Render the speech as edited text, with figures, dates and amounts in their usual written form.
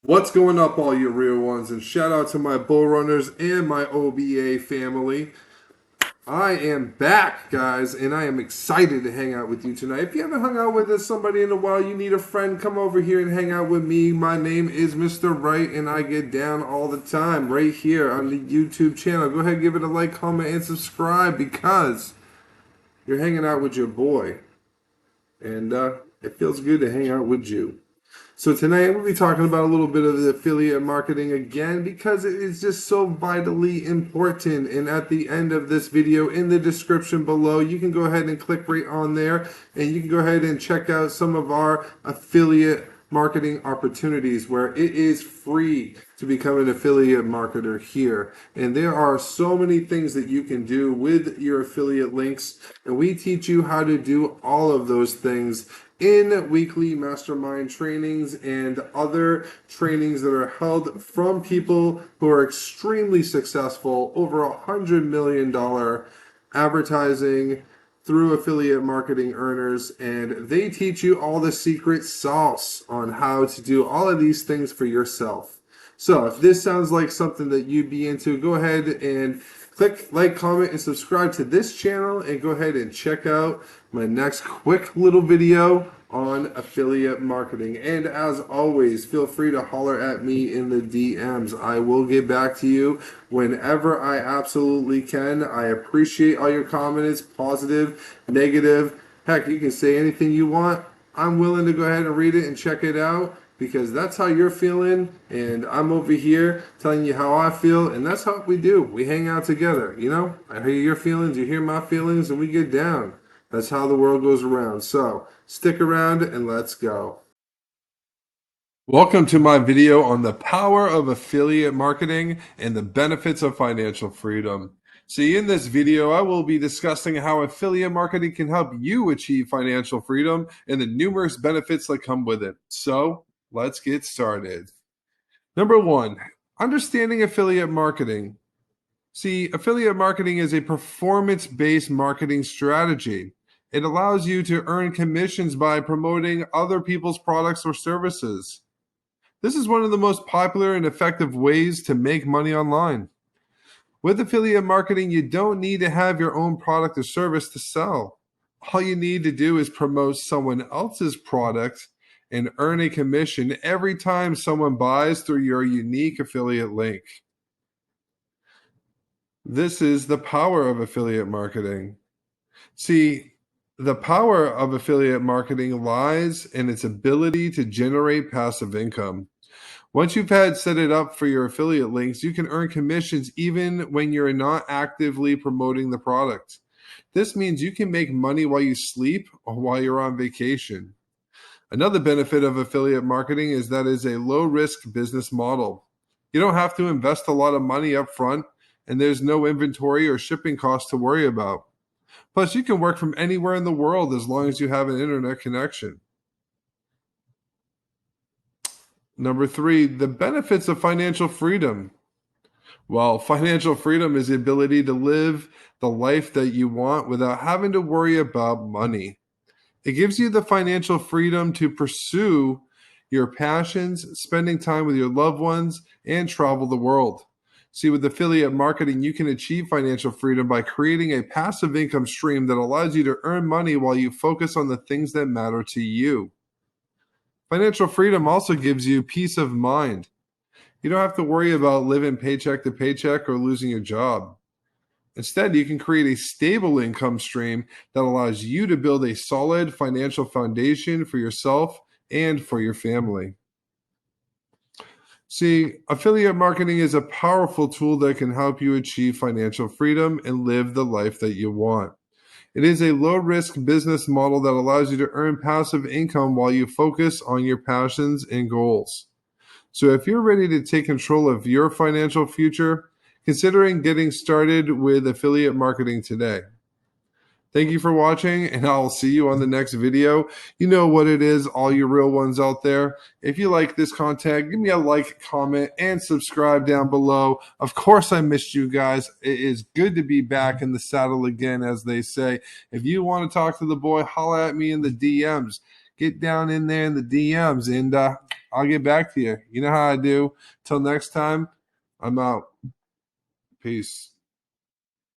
What's going up, all you real ones? And shout out to my bull runners and my OBA family. I am back, guys, and I am excited to hang out with you tonight. If you haven't hung out with somebody in a while, you need a friend, come over here and hang out with me. My name is Mr. Wright, and I get down all the time right here on the YouTube channel. Go ahead, give it a like, comment, and subscribe because you're hanging out with your boy. And it feels good to hang out with you. So tonight we'll be talking about a little bit of the affiliate marketing again because it is just so vitally important. And at the end of this video, in the description below, you can go ahead and click right on there and you can go ahead and check out some of our affiliate marketing opportunities where it is free to become an affiliate marketer here. And there are so many things that you can do with your affiliate links, and we teach you how to do all of those things in weekly mastermind trainings and other trainings that are held from people who are extremely successful, over $100 million advertising through affiliate marketing earners, and they teach you all the secret sauce on how to do all of these things for yourself. So if this sounds like something that you'd be into, go ahead and click like, comment, and subscribe to this channel, and go ahead and check out my next quick little video on affiliate marketing. And as always, feel free to holler at me in the DMs. I will get back to you whenever I absolutely can. I appreciate all your comments, positive, negative. Heck, you can say anything you want. I'm willing to go ahead and read it and check it out, because that's how you're feeling, and I'm over here telling you how I feel, and that's how we do. We hang out together, you know? I hear your feelings, you hear my feelings, and we get down. That's how the world goes around. So stick around and let's go. Welcome to my video on the power of affiliate marketing and the benefits of financial freedom. See, in this video, I will be discussing how affiliate marketing can help you achieve financial freedom and the numerous benefits that come with it. So let's get started. Number one, understanding affiliate marketing. See, affiliate marketing is a performance-based marketing strategy. It allows you to earn commissions by promoting other people's products or services. This is one of the most popular and effective ways to make money online. With affiliate marketing, you don't need to have your own product or service to sell. All you need to do is promote someone else's product and earn a commission every time someone buys through your unique affiliate link. This is the power of affiliate marketing. See, the power of affiliate marketing lies in its ability to generate passive income. Once you've had set it up for your affiliate links, you can earn commissions even when you're not actively promoting the product. This means you can make money while you sleep or while you're on vacation. Another benefit of affiliate marketing is that it's a low-risk business model. You don't have to invest a lot of money up front, and there's no inventory or shipping costs to worry about. Plus, you can work from anywhere in the world as long as you have an internet connection. Number three, the benefits of financial freedom. Well, financial freedom is the ability to live the life that you want without having to worry about money. It gives you the financial freedom to pursue your passions, spending time with your loved ones, and travel the world. See, with affiliate marketing, you can achieve financial freedom by creating a passive income stream that allows you to earn money while you focus on the things that matter to you. Financial freedom also gives you peace of mind. You don't have to worry about living paycheck to paycheck or losing your job. Instead, you can create a stable income stream that allows you to build a solid financial foundation for yourself and for your family. See, affiliate marketing is a powerful tool that can help you achieve financial freedom and live the life that you want. It is a low-risk business model that allows you to earn passive income while you focus on your passions and goals. So if you're ready to take control of your financial future, considering getting started with affiliate marketing today. Thank you for watching, and I'll see you on the next video. You know what it is, all you real ones out there. If you like this content, give me a like, comment, and subscribe down below. Of course, I missed you guys. It is good to be back in the saddle again, as they say. If you want to talk to the boy, holla at me in the DMs. Get down in there in the DMs, and I'll get back to you. You know how I do. Till next time, I'm out. Peace.